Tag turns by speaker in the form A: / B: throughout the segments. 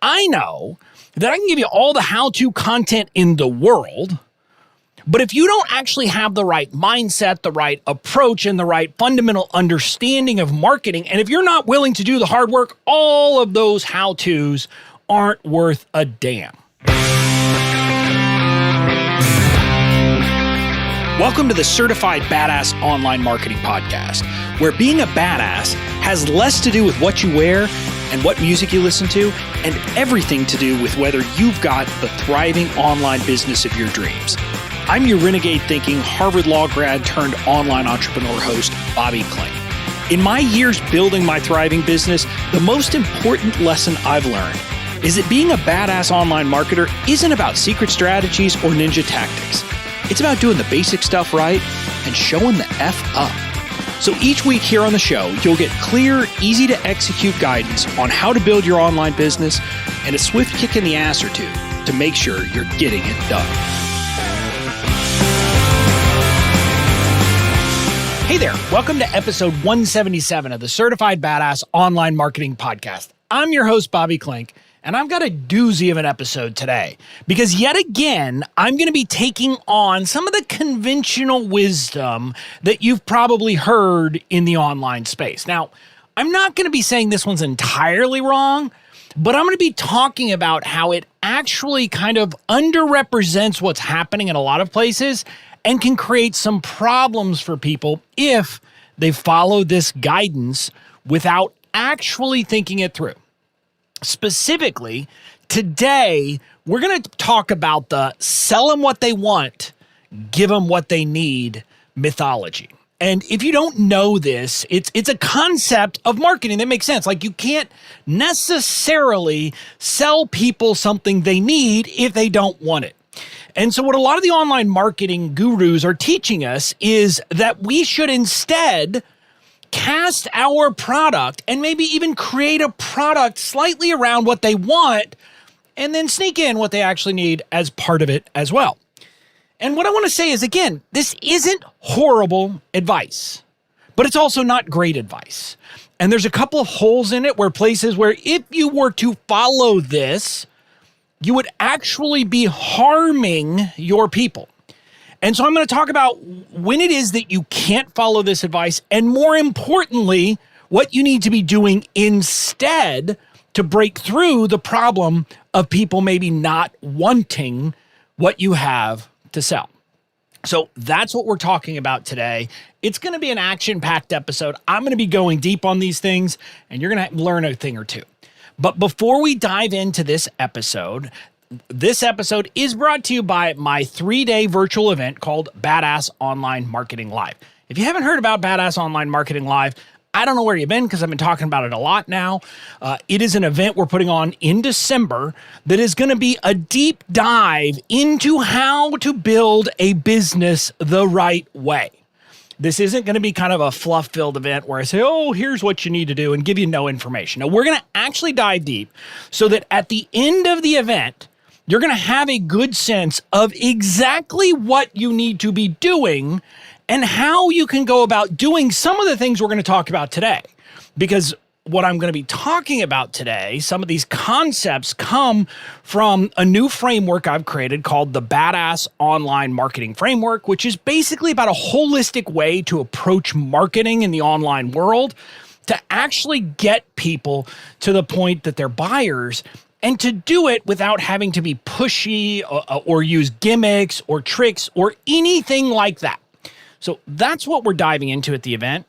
A: I know that I can give you all the how-to content in the world, but if you don't actually have the right mindset, the right approach, and the right fundamental understanding of marketing, and if you're not willing to do the hard work, all of those how-tos aren't worth a damn. Welcome to the Certified Badass Online Marketing Podcast, where being a badass has less to do with what you wear and what music you listen to, and everything to do with whether you've got the thriving online business of your dreams. I'm your renegade thinking Harvard Law grad turned online entrepreneur host, Bobby Klink. In my years building my thriving business, the most important lesson I've learned is that being a badass online marketer isn't about secret strategies or ninja tactics. It's about doing the basic stuff right and showing the F up. So each week here on the show, you'll get clear, easy to execute guidance on how to build your online business and a swift kick in the ass or two to make sure you're getting it done. Hey there, welcome to episode 177 of the Certified Badass Online Marketing Podcast. I'm your host, Bobby Klink, and I've got a doozy of an episode today because yet again, I'm going to be taking on some of the conventional wisdom that you've probably heard in the online space. Now, I'm not going to be saying this one's entirely wrong, but I'm going to be talking about how it actually kind of underrepresents what's happening in a lot of places and can create some problems for people if they follow this guidance without actually thinking it through. Specifically, today, we're going to talk about the sell them what they want, give them what they need mythology. And if you don't know this, it's a concept of marketing that makes sense. Like you can't necessarily sell people something they need if they don't want it. And so what a lot of the online marketing gurus are teaching us is that we should instead cast our product and maybe even create a product slightly around what they want and then sneak in what they actually need as part of it as well. And what I want to say is, again, this isn't horrible advice, but it's also not great advice. And there's a couple of holes in it where places where if you were to follow this, you would actually be harming your people. And so I'm going to talk about when it is that you can't follow this advice, and more importantly, what you need to be doing instead to break through the problem of people maybe not wanting what you have to sell. So that's what we're talking about today. It's going to be an action-packed episode. I'm going to be going deep on these things, and you're going to learn a thing or two. But before we dive into this episode is brought to you by my 3-day virtual event called Badass Online Marketing Live. If you haven't heard about Badass Online Marketing Live, I don't know where you've been because I've been talking about it a lot now. It is an event we're putting on in December that is going to be a deep dive into how to build a business the right way. This isn't going to be kind of a fluff-filled event where I say, oh, here's what you need to do and give you no information. No, we're going to actually dive deep so that at the end of the event, you're going to have a good sense of exactly what you need to be doing and how you can go about doing some of the things we're going to talk about today. Because what I'm going to be talking about today, some of these concepts come from a new framework I've created called the Badass Online Marketing Framework, which is basically about a holistic way to approach marketing in the online world to actually get people to the point that they're buyers and to do it without having to be pushy or use gimmicks or tricks or anything like that. So that's what we're diving into at the event.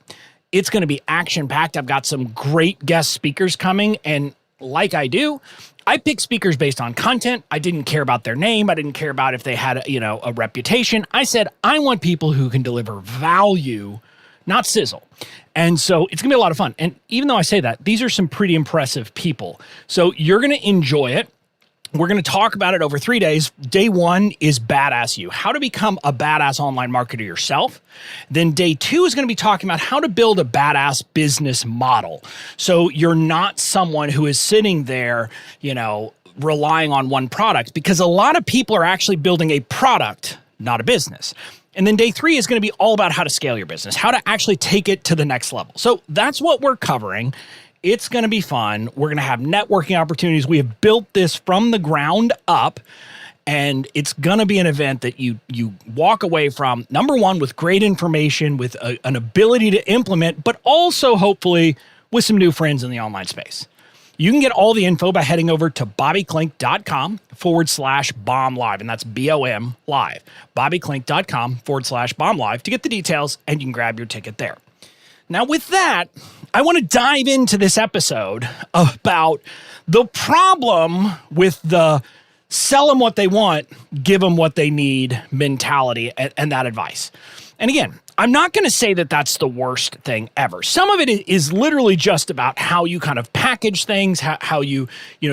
A: It's going to be action-packed. I've got some great guest speakers coming, and like I do, I pick speakers based on content. I didn't care about their name. I didn't care about if they had, a reputation. I said, I want people who can deliver value, not sizzle. And so it's going to be a lot of fun. And even though I say that, these are some pretty impressive people. So you're going to enjoy it. We're going to talk about it over 3 days. Day 1 is Badass You, how to become a badass online marketer yourself. Then day 2 is going to be talking about how to build a badass business model. So you're not someone who is sitting there, relying on one product, because a lot of people are actually building a product, not a business. And then day 3 is going to be all about how to scale your business, how to actually take it to the next level. So that's what we're covering. It's going to be fun. We're going to have networking opportunities. We have built this from the ground up, and it's going to be an event that you walk away from, number one, with great information, with an ability to implement, but also hopefully with some new friends in the online space. You can get all the info by heading over to bobbyklink.com/bomb live, and that's BOM live. bobbyklink.com/bomb live to get the details, and you can grab your ticket there. Now, with that, I want to dive into this episode about the problem with the sell them what they want, give them what they need mentality and that advice. And again, I'm not going to say that that's the worst thing ever. Some of it is literally just about how you kind of package things, how you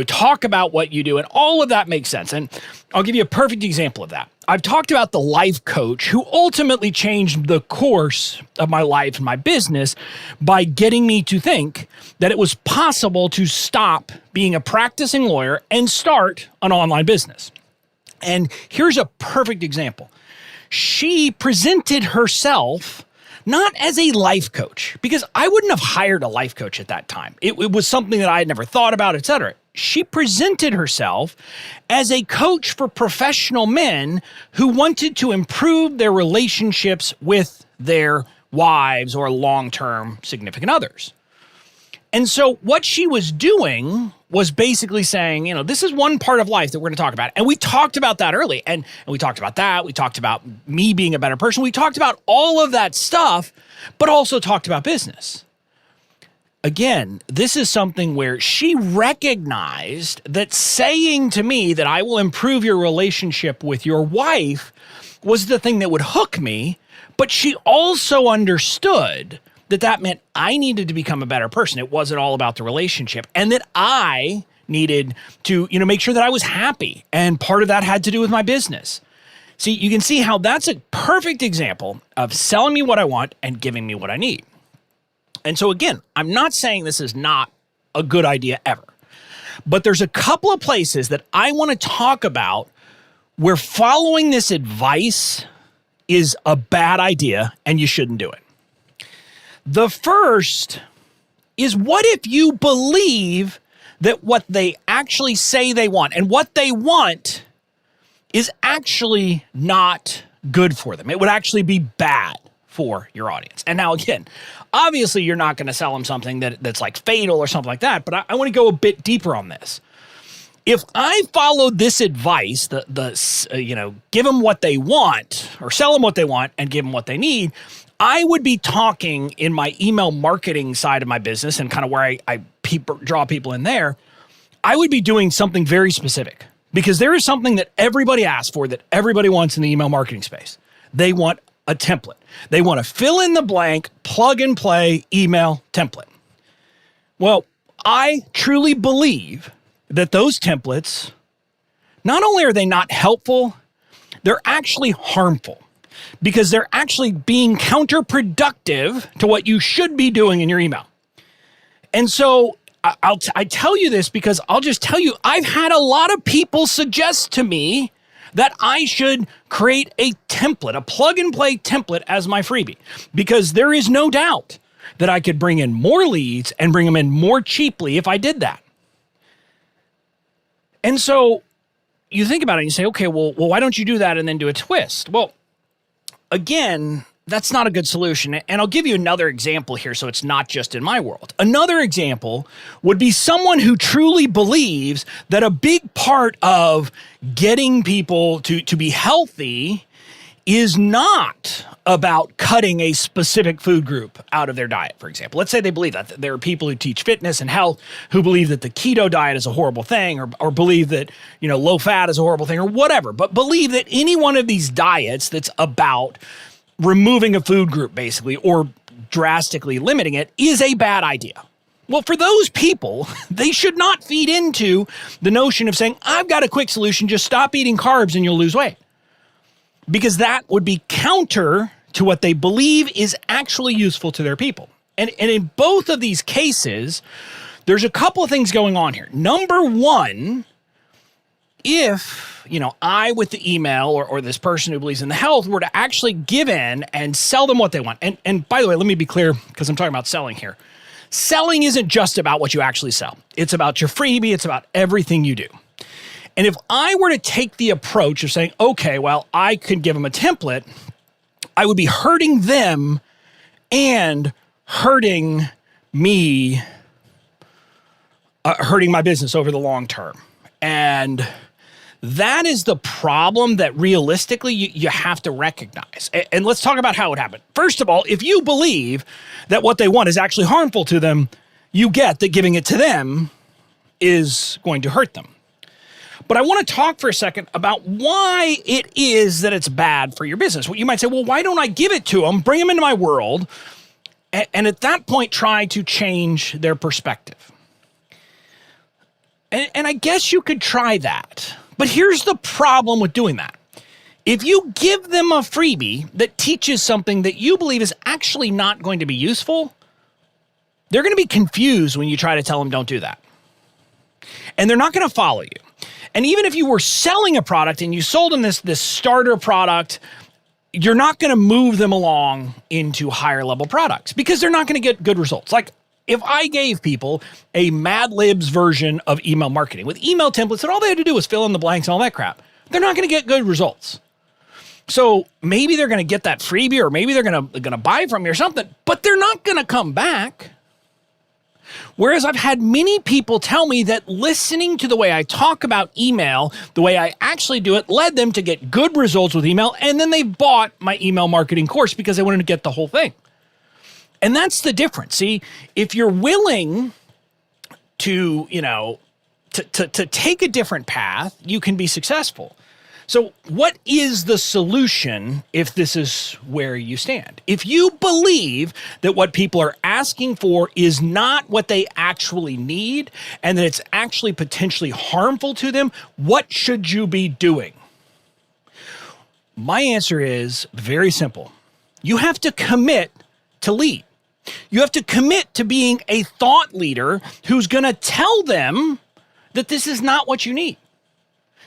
A: talk about what you do, and all of that makes sense. And I'll give you a perfect example of that. I've talked about the life coach who ultimately changed the course of my life and my business by getting me to think that it was possible to stop being a practicing lawyer and start an online business. And here's a perfect example. She presented herself not as a life coach, because I wouldn't have hired a life coach at that time. It was something that I had never thought about, et cetera. She presented herself as a coach for professional men who wanted to improve their relationships with their wives or long-term significant others. And so what she was doing was basically saying, this is one part of life that we're going to talk about. And we talked about that early. And we talked about that. We talked about me being a better person. We talked about all of that stuff, but also talked about business. Again, this is something where she recognized that saying to me that I will improve your relationship with your wife was the thing that would hook me, but she also understood that meant I needed to become a better person. It wasn't all about the relationship, and that I needed to, make sure that I was happy. And part of that had to do with my business. See, you can see how that's a perfect example of selling me what I want and giving me what I need. And so again, I'm not saying this is not a good idea ever, but there's a couple of places that I want to talk about where following this advice is a bad idea and you shouldn't do it. The first is, what if you believe that what they actually say they want and what they want is actually not good for them? It would actually be bad for your audience. And now again, obviously you're not going to sell them something that's like fatal or something like that, but I want to go a bit deeper on this. If I followed this advice, give them what they want or sell them what they want and give them what they need, I would be talking in my email marketing side of my business and kind of where I draw people in there. I would be doing something very specific, because there is something that everybody asks for, that everybody wants in the email marketing space. They want a template. They want a fill in the blank, plug and play email template. Well, I truly believe that those templates, not only are they not helpful, they're actually harmful, because they're actually being counterproductive to what you should be doing in your email. And so I tell you this because I'll just tell you, I've had a lot of people suggest to me that I should create a template, a plug and play template as my freebie, because there is no doubt that I could bring in more leads and bring them in more cheaply if I did that. And so you think about it and you say, okay, well, why don't you do that and then do a twist? Well, again, that's not a good solution. And I'll give you another example here so it's not just in my world. Another example would be someone who truly believes that a big part of getting people to be healthy is not about cutting a specific food group out of their diet, for example. Let's say they believe that. There are people who teach fitness and health who believe that the keto diet is a horrible thing, or believe that, low fat is a horrible thing, or whatever, but believe that any one of these diets that's about removing a food group, basically, or drastically limiting it, is a bad idea. Well, for those people, they should not feed into the notion of saying, I've got a quick solution, just stop eating carbs and you'll lose weight. Because that would be counter to what they believe is actually useful to their people. And in both of these cases, there's a couple of things going on here. Number one, if, I with the email or this person who believes in the health were to actually give in and sell them what they want. And by the way, let me be clear, because I'm talking about selling here. selling isn't just about what you actually sell. It's about your freebie. It's about everything you do. And if I were to take the approach of saying, okay, well, I could give them a template, I would be hurting them and hurting me, hurting my business over the long term. And that is the problem that realistically you have to recognize. And let's talk about how it would happen. First of all, if you believe that what they want is actually harmful to them, you get that giving it to them is going to hurt them. But I want to talk for a second about why it is that it's bad for your business. You might say, well, why don't I give it to them, bring them into my world, and at that point try to change their perspective? And I guess you could try that. But here's the problem with doing that. If you give them a freebie that teaches something that you believe is actually not going to be useful, they're going to be confused when you try to tell them don't do that. And they're not going to follow you. And even if you were selling a product and you sold them this starter product, you're not going to move them along into higher level products because they're not going to get good results. Like if I gave people a Mad Libs version of email marketing with email templates and all they had to do was fill in the blanks and all that crap, they're not going to get good results. So maybe they're going to get that freebie or maybe they're going to buy from you or something, but they're not going to come back. Whereas I've had many people tell me that listening to the way I talk about email, the way I actually do it, led them to get good results with email. And then they bought my email marketing course because they wanted to get the whole thing. And that's the difference. See, if you're willing to, to take a different path, you can be successful. So what is the solution if this is where you stand? If you believe that what people are asking for is not what they actually need and that it's actually potentially harmful to them, what should you be doing? My answer is very simple. You have to commit to lead. You have to commit to being a thought leader who's going to tell them that this is not what you need.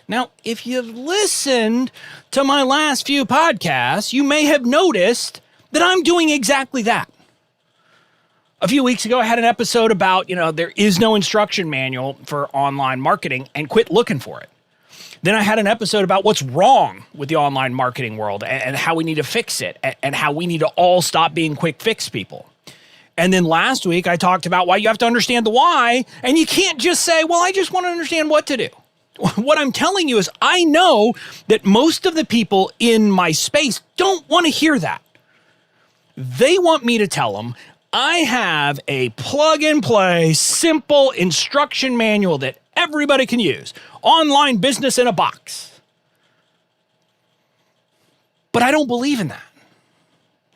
A: Now, if you've listened to my last few podcasts, you may have noticed that I'm doing exactly that. A few weeks ago, I had an episode about, there is no instruction manual for online marketing and quit looking for it. Then I had an episode about what's wrong with the online marketing world and how we need to fix it and how we need to all stop being quick fix people. And then last week, I talked about why you have to understand the why, and you can't just say, well, I just want to understand what to do. What I'm telling you is I know that most of the people in my space don't want to hear that. They want me to tell them I have a plug and play, simple instruction manual that everybody can use. Online business in a box. But I don't believe in that.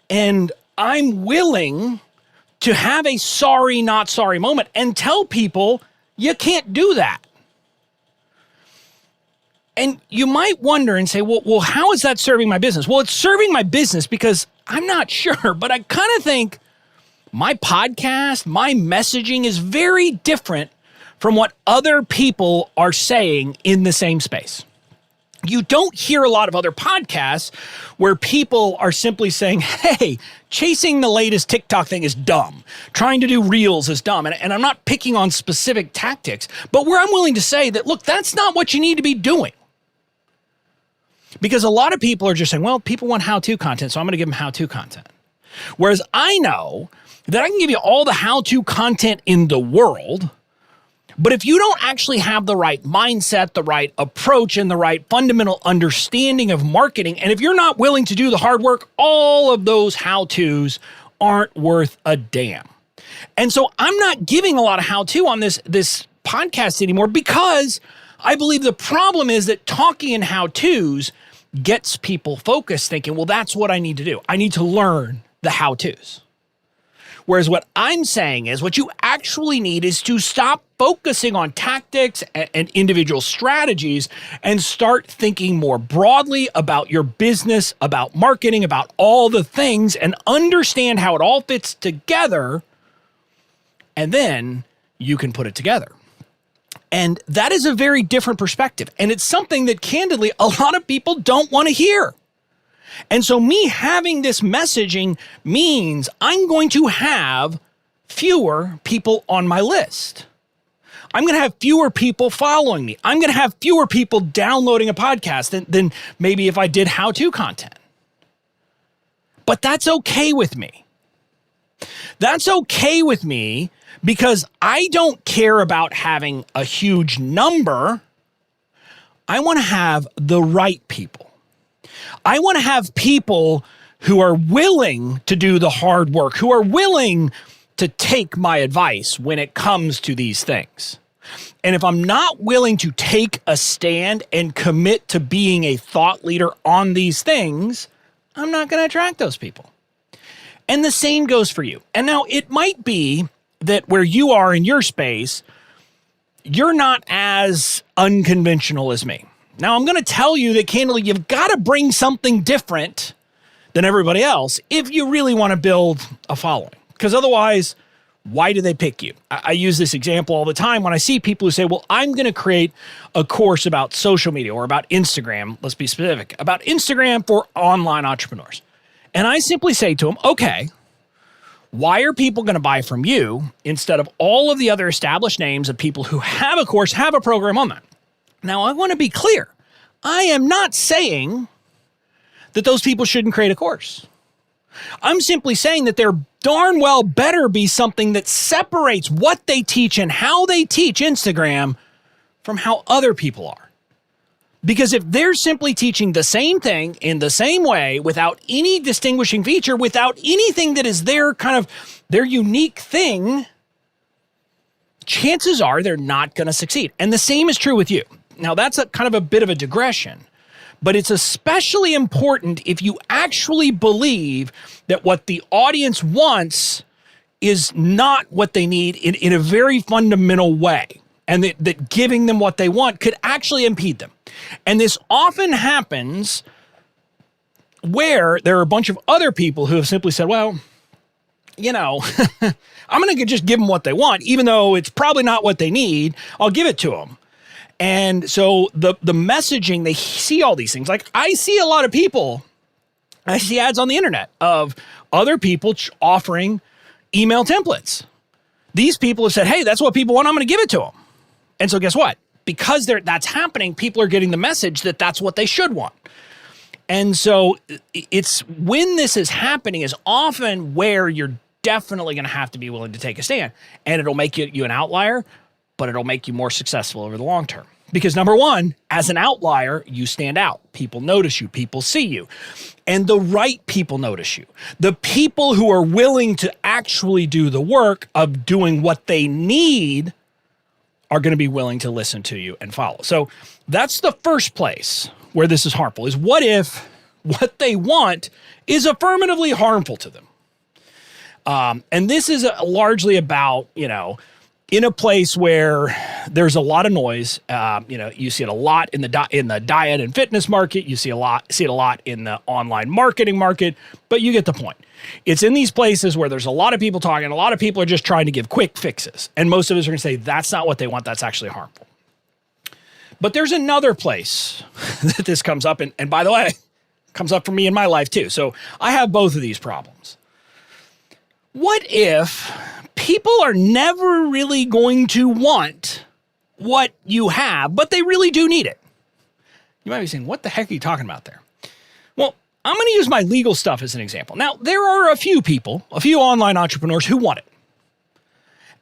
A: And I'm willing to have a sorry, not sorry moment and tell people you can't do that. And you might wonder and say, well, how is that serving my business? Well, it's serving my business because I'm not sure, but I kind of think my podcast, my messaging is very different from what other people are saying in the same space. You don't hear a lot of other podcasts where people are simply saying, hey, chasing the latest TikTok thing is dumb. Trying to do reels is dumb. And I'm not picking on specific tactics, but where I'm willing to say that, look, that's not what you need to be doing. Because a lot of people are just saying, well, people want how-to content, so I'm going to give them how-to content. Whereas I know that I can give you all the how-to content in the world, but if you don't actually have the right mindset, the right approach, and the right fundamental understanding of marketing, and if you're not willing to do the hard work, all of those how-tos aren't worth a damn. And so I'm not giving a lot of how-to on this podcast anymore because I believe the problem is that talking in how-tos gets people focused, thinking, well, that's what I need to do. I need to learn the how-tos. Whereas what I'm saying is what you actually need is to stop focusing on tactics and individual strategies and start thinking more broadly about your business, about marketing, about all the things, and understand how it all fits together, and then you can put it together. And that is a very different perspective. And it's something that, candidly, a lot of people don't want to hear. And so me having this messaging means I'm going to have fewer people on my list. I'm going to have fewer people following me. I'm going to have fewer people downloading a podcast than maybe if I did how-to content. But that's okay with me. That's okay with me because I don't care about having a huge number. I want to have the right people. I want to have people who are willing to do the hard work, who are willing to take my advice when it comes to these things. And if I'm not willing to take a stand and commit to being a thought leader on these things, I'm not going to attract those people. And the same goes for you. And now it might be that where you are in your space, you're not as unconventional as me. Now I'm going to tell you that candidly, you've got to bring something different than everybody else if you really want to build a following. Because otherwise, why do they pick you? I use this example all the time when I see people who say, well, I'm going to create a course about social media or about Instagram. Let's be specific, about Instagram for online entrepreneurs. And I simply say to them, okay, why are people going to buy from you instead of all of the other established names of people who have a course, have a program on that? Now, I want to be clear. I am not saying that those people shouldn't create a course. I'm simply saying that there darn well better be something that separates what they teach and how they teach Instagram from how other people are. Because if they're simply teaching the same thing in the same way without any distinguishing feature, without anything that is their kind of their unique thing, chances are they're not going to succeed. And the same is true with you. Now, that's a kind of a bit of a digression. But it's especially important if you actually believe that what the audience wants is not what they need in a very fundamental way, and that giving them what they want could actually impede them. And this often happens where there are a bunch of other people who have simply said, well, you know, I'm going to just give them what they want, even though it's probably not what they need. I'll give it to them. And so the messaging, they see all these things. Like I see a lot of people, I see ads on the internet of other people offering email templates. These people have said, hey, that's what people want. I'm going to give it to them. And so guess what? Because that's happening, people are getting the message that that's what they should want. And so it's when this is happening is often where you're definitely going to have to be willing to take a stand. And it'll make you an outlier, but it'll make you more successful over the long term. Because number one, as an outlier, you stand out. People notice you. People see you. And the right people notice you. The people who are willing to actually do the work of doing what they need are going to be willing to listen to you and follow. So that's the first place where this is harmful, is what if what they want is affirmatively harmful to them? And this is largely about, in a place where there's a lot of noise. You see it a lot in the diet and fitness market. You see it a lot in the online marketing market, but you get the point. It's in these places where there's a lot of people talking. A lot of people are just trying to give quick fixes. And most of us are going to say, that's not what they want. That's actually harmful. But there's another place that this comes up. And by the way, comes up for me in my life too. So I have both of these problems. What if people are never really going to want what you have, but they really do need it? You might be saying, what the heck are you talking about there? Well, I'm going to use my legal stuff as an example. Now, there are a few online entrepreneurs who want it.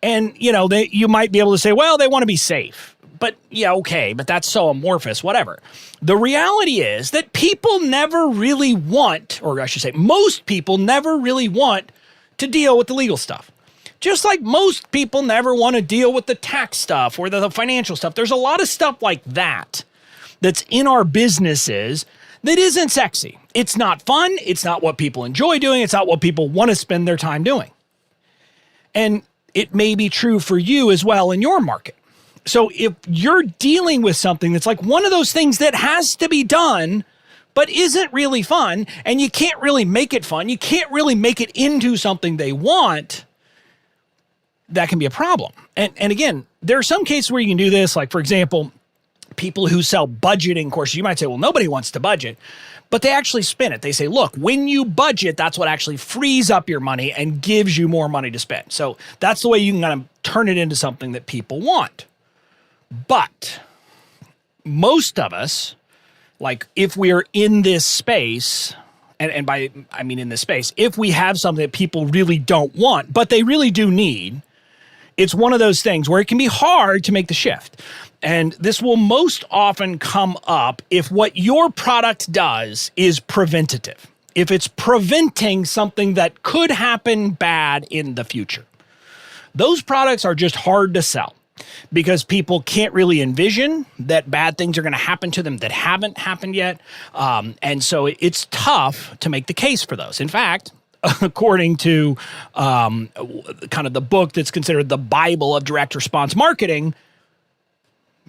A: And, you might be able to say, well, they want to be safe. But yeah, okay, but that's so amorphous, whatever. The reality is that people never really want, or I should say, most people never really want to deal with the legal stuff. Just like most people never want to deal with the tax stuff or the financial stuff. There's a lot of stuff like that that's in our businesses that isn't sexy. It's not fun. It's not what people enjoy doing. It's not what people want to spend their time doing. And it may be true for you as well in your market. So if you're dealing with something that's like one of those things that has to be done, but isn't really fun, and you can't really make it fun, you can't really make it into something they want, that can be a problem. And again, there are some cases where you can do this. Like, for example, people who sell budgeting courses, you might say, well, nobody wants to budget. But they actually spin it. They say, look, when you budget, that's what actually frees up your money and gives you more money to spend. So that's the way you can kind of turn it into something that people want. But most of us, like if we're in this space, and by I mean in this space, if we have something that people really don't want, but they really do need, it's one of those things where it can be hard to make the shift. And this will most often come up if what your product does is preventative. If it's preventing something that could happen bad in the future. Those products are just hard to sell because people can't really envision that bad things are going to happen to them that haven't happened yet. And so it's tough to make the case for those. In fact, according to kind of the book that's considered the Bible of direct response marketing,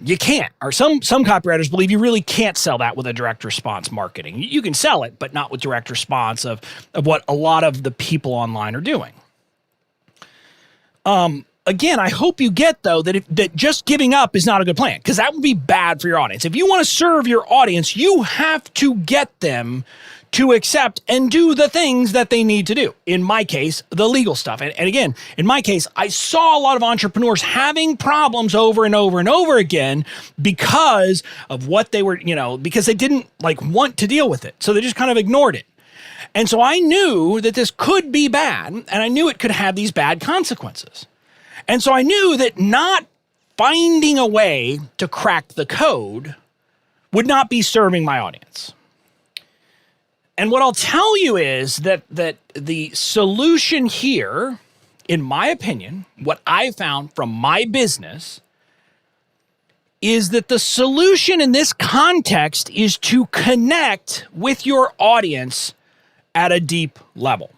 A: you can't, or some copywriters believe you really can't sell that with a direct response marketing. You can sell it, but not with direct response of what a lot of the people online are doing. Again, I hope you get, though, that just giving up is not a good plan, because that would be bad for your audience. If you want to serve your audience, you have to get them to accept and do the things that they need to do. In my case, the legal stuff. And again, in my case, I saw a lot of entrepreneurs having problems over and over and over again because of what they were, because they didn't want to deal with it. So they just kind of ignored it. And so I knew that this could be bad, and I knew it could have these bad consequences. And so I knew that not finding a way to crack the code would not be serving my audience. And what I'll tell you is that the solution here, in my opinion, what I found from my business, is that the solution in this context is to connect with your audience at a deep level.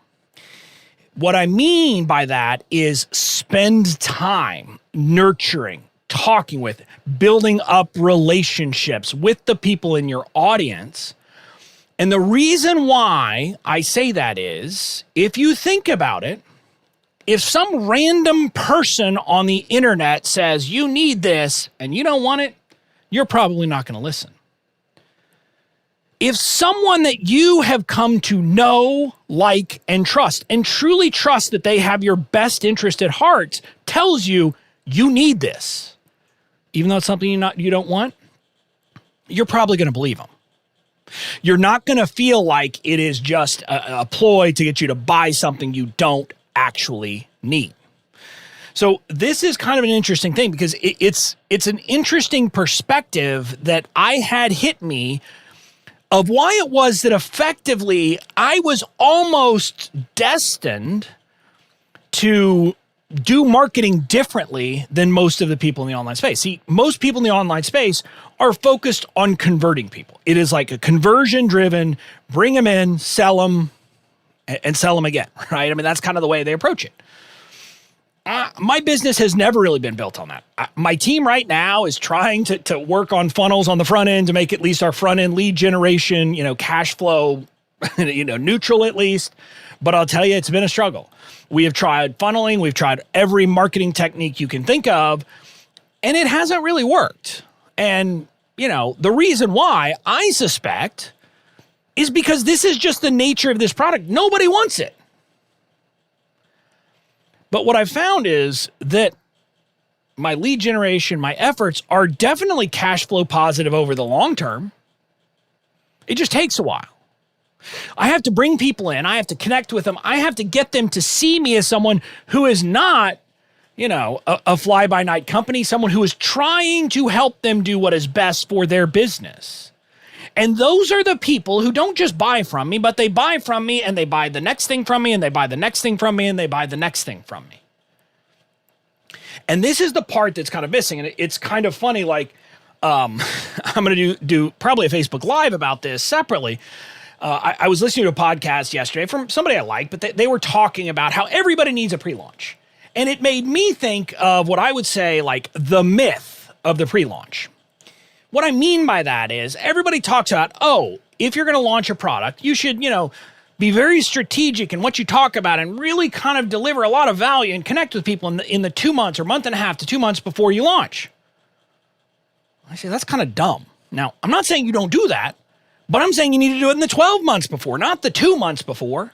A: What I mean by that is spend time nurturing, talking with, building up relationships with the people in your audience. And the reason why I say that is, if you think about it, if some random person on the internet says you need this and you don't want it, you're probably not going to listen. If someone that you have come to know, like, and trust, and truly trust that they have your best interest at heart, tells you you need this, even though it's something you don't want, you're probably going to believe them. You're not going to feel like it is just a ploy to get you to buy something you don't actually need. So this is kind of an interesting thing because it's an interesting perspective that I had hit me of why it was that effectively I was almost destined to do marketing differently than most of the people in the online space. See, most people in the online space are focused on converting people. It is like a conversion driven, bring them in, sell them, and sell them again, right? I mean, that's kind of the way they approach it. My business has never really been built on that. My team right now is trying to work on funnels on the front end to make at least our front end lead generation, cash flow, neutral at least. But I'll tell you, it's been a struggle. We have tried funneling. We've tried every marketing technique you can think of, and it hasn't really worked. And, the reason why, I suspect, is because this is just the nature of this product. Nobody wants it. But what I've found is that my lead generation, my efforts are definitely cash flow positive over the long term. It just takes a while. I have to bring people in. I have to connect with them. I have to get them to see me as someone who is not, a fly-by-night company, someone who is trying to help them do what is best for their business. And those are the people who don't just buy from me, but they buy from me and they buy the next thing from me and they buy the next thing from me and they buy the next thing from me. And this is the part that's kind of missing. And it's kind of funny, I'm going to do probably a Facebook Live about this separately. I was listening to a podcast yesterday from somebody I like, but they were talking about how everybody needs a pre-launch. And it made me think of what I would say, the myth of the pre-launch. What I mean by that is everybody talks about, if you're going to launch a product, you should, be very strategic in what you talk about and really kind of deliver a lot of value and connect with people in the 2 months or month and a half to 2 months before you launch. I say, that's kind of dumb. Now, I'm not saying you don't do that, But I'm saying you need to do it in the 12 months before, not the 2 months before.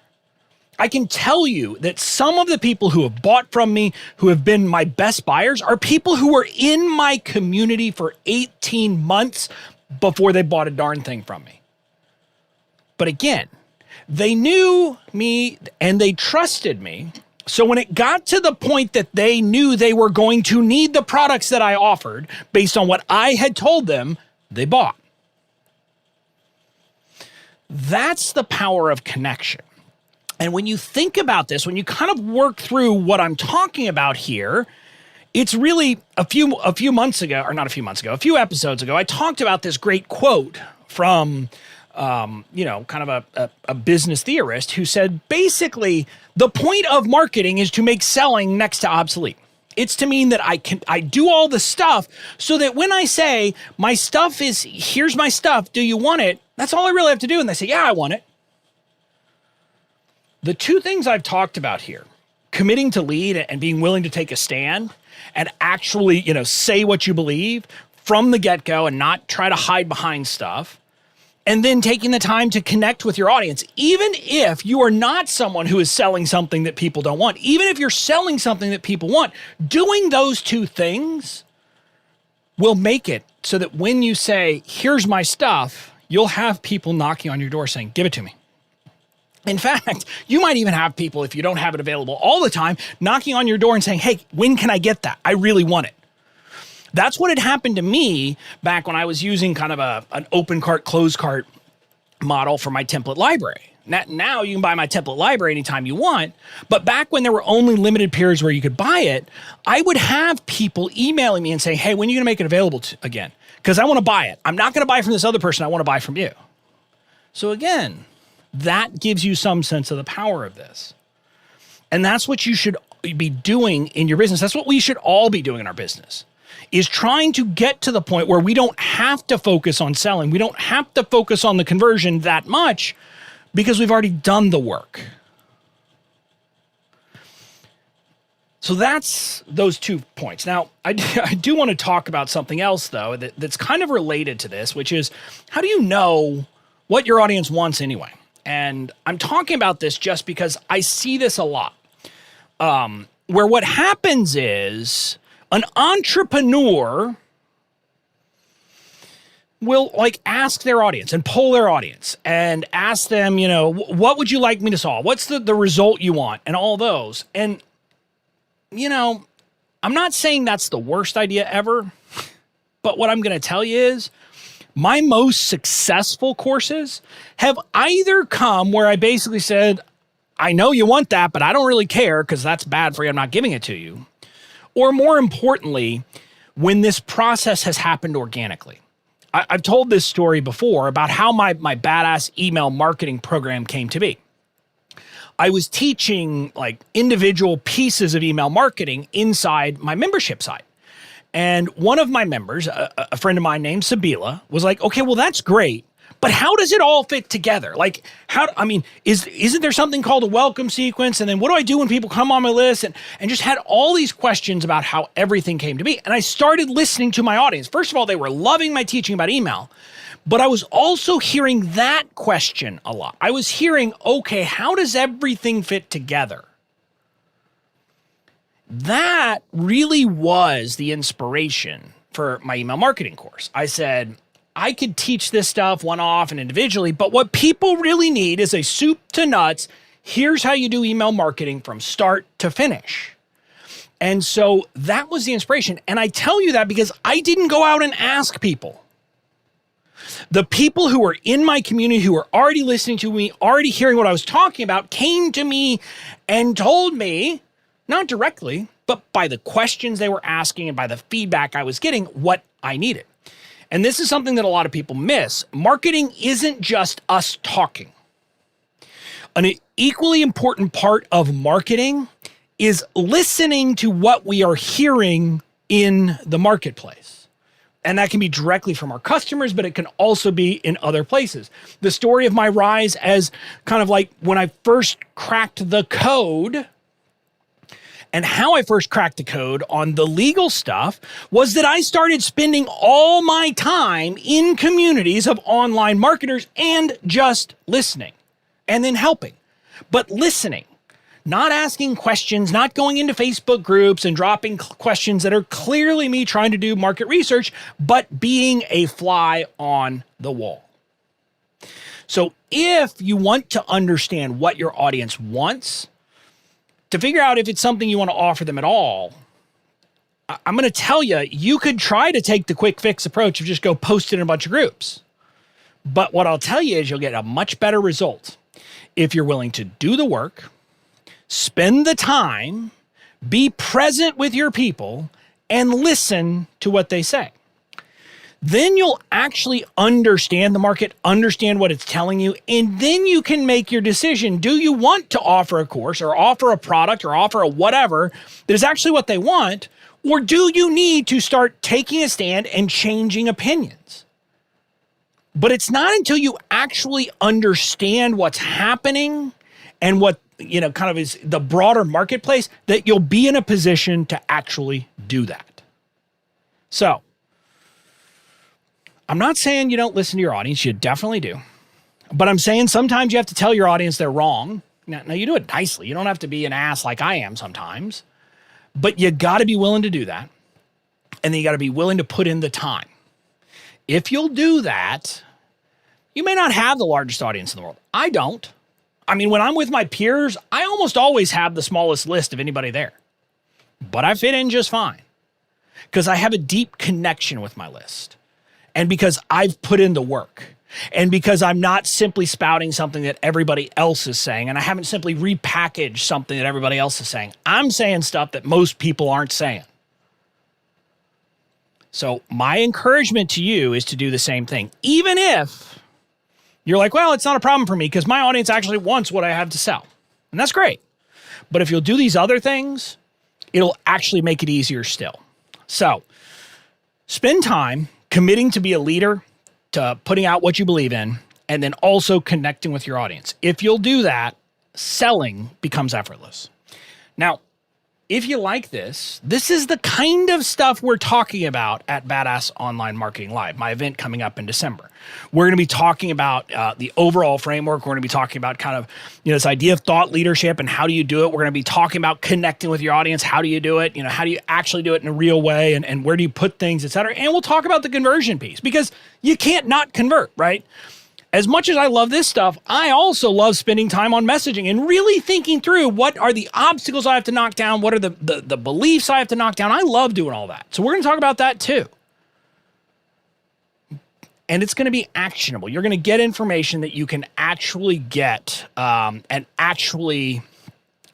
A: I can tell you that some of the people who have bought from me, who have been my best buyers, are people who were in my community for 18 months before they bought a darn thing from me. But again, they knew me and they trusted me. So when it got to the point that they knew they were going to need the products that I offered based on what I had told them, they bought. That's the power of connection. And when you think about this, when you kind of work through what I'm talking about here, it's really a few episodes ago, I talked about this great quote from kind of a business theorist who said, basically, the point of marketing is to make selling next to obsolete. It's to mean that I do all the stuff so that when I say my stuff is, here's my stuff, do you want it? That's all I really have to do. And they say, yeah, I want it. The two things I've talked about here, committing to lead and being willing to take a stand and actually, say what you believe from the get-go and not try to hide behind stuff. And then taking the time to connect with your audience, even if you are not someone who is selling something that people don't want, even if you're selling something that people want, doing those two things will make it so that when you say, here's my stuff, you'll have people knocking on your door saying, give it to me. In fact, you might even have people, if you don't have it available all the time, knocking on your door and saying, hey, when can I get that? I really want it. That's what had happened to me back when I was using kind of an open cart, closed cart model for my template library. Now you can buy my template library anytime you want, but back when there were only limited periods where you could buy it, I would have people emailing me and saying, hey, when are you going to make it available again? Because I want to buy it. I'm not going to buy from this other person. I want to buy from you. So again, that gives you some sense of the power of this. And that's what you should be doing in your business. That's what we should all be doing in our business, is trying to get to the point where we don't have to focus on selling. We don't have to focus on the conversion that much because we've already done the work. So that's those 2 points. Now, I do want to talk about something else, though, that's kind of related to this, which is, how do you know what your audience wants anyway? And I'm talking about this just because I see this a lot, where what happens is an entrepreneur will ask their audience and poll their audience and ask them, what would you like me to solve? What's the result you want? And all those. And, I'm not saying that's the worst idea ever, but what I'm going to tell you is my most successful courses have either come where I basically said, I know you want that, but I don't really care because that's bad for you. I'm not giving it to you. Or more importantly, when this process has happened organically. I've told this story before about how my badass email marketing program came to be. I was teaching individual pieces of email marketing inside my membership site. And one of my members, a friend of mine named Sabila, was like, okay, well, that's great. But how does it all fit together? Isn't there something called a welcome sequence? And then what do I do when people come on my list? And just had all these questions about how everything came to be. And I started listening to my audience. First of all, they were loving my teaching about email, but I was also hearing that question a lot. I was hearing, okay, how does everything fit together? That really was the inspiration for my email marketing course. I said, I could teach this stuff one-off and individually, but what people really need is a soup to nuts. Here's how you do email marketing from start to finish. And so that was the inspiration. And I tell you that because I didn't go out and ask people. The people who were in my community, who were already listening to me, already hearing what I was talking about, came to me and told me, not directly, but by the questions they were asking and by the feedback I was getting, what I needed. And this is something that a lot of people miss. Marketing isn't just us talking. An equally important part of marketing is listening to what we are hearing in the marketplace. And that can be directly from our customers, but it can also be in other places. The story of my rise as kind of when I first cracked the code And how I first cracked the code on the legal stuff was that I started spending all my time in communities of online marketers and just listening and then helping. But listening, not asking questions, not going into Facebook groups and dropping questions that are clearly me trying to do market research, but being a fly on the wall. So if you want to understand what your audience wants, to figure out if it's something you want to offer them at all, I'm going to tell you, you could try to take the quick fix approach of just go post it in a bunch of groups. But what I'll tell you is you'll get a much better result if you're willing to do the work, spend the time, be present with your people, and listen to what they say. Then you'll actually understand the market, understand what it's telling you, and then you can make your decision. Do you want to offer a course or offer a product or offer a whatever that is actually what they want, or do you need to start taking a stand and changing opinions? But it's not until you actually understand what's happening and what, kind of is the broader marketplace that you'll be in a position to actually do that. So, I'm not saying you don't listen to your audience. You definitely do. But I'm saying sometimes you have to tell your audience they're wrong. Now you do it nicely. You don't have to be an ass like I am sometimes. But you got to be willing to do that. And then you got to be willing to put in the time. If you'll do that, you may not have the largest audience in the world. I don't. I mean, when I'm with my peers, I almost always have the smallest list of anybody there. But I fit in just fine because I have a deep connection with my list. And because I've put in the work, and because I'm not simply spouting something that everybody else is saying, and I haven't simply repackaged something that everybody else is saying. I'm saying stuff that most people aren't saying. So my encouragement to you is to do the same thing. Even if you're like, well, it's not a problem for me because my audience actually wants what I have to sell. And that's great. But if you'll do these other things, it'll actually make it easier still. So spend time committing to be a leader, to putting out what you believe in, and then also connecting with your audience. If you'll do that, selling becomes effortless. Now, if you like this is the kind of stuff we're talking about at Badass Online Marketing Live, my event coming up in December. We're going to be talking about the overall framework. We're going to be talking about kind of, this idea of thought leadership and how do you do it. We're going to be talking about connecting with your audience. How do you do it? How do you actually do it in a real way? And where do you put things, et cetera? And we'll talk about the conversion piece because you can't not convert, right? As much as I love this stuff, I also love spending time on messaging and really thinking through what are the obstacles I have to knock down, what are the beliefs I have to knock down. I love doing all that. So we're going to talk about that too. And it's going to be actionable. You're going to get information that you can actually get and actually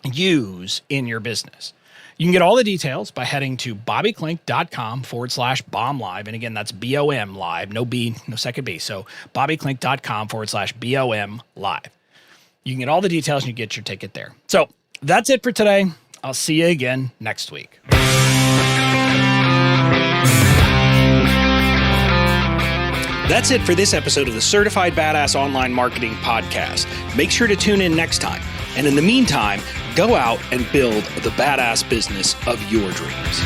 A: use in your business. You can get all the details by heading to bobbyklink.com/bomb live. And again, that's BOM live, no B, no second B. So bobbyklink.com/BOM live. You can get all the details and you get your ticket there. So that's it for today. I'll see you again next week. That's it for this episode of the Certified Badass Online Marketing Podcast. Make sure to tune in next time. And in the meantime, go out and build the badass business of your dreams.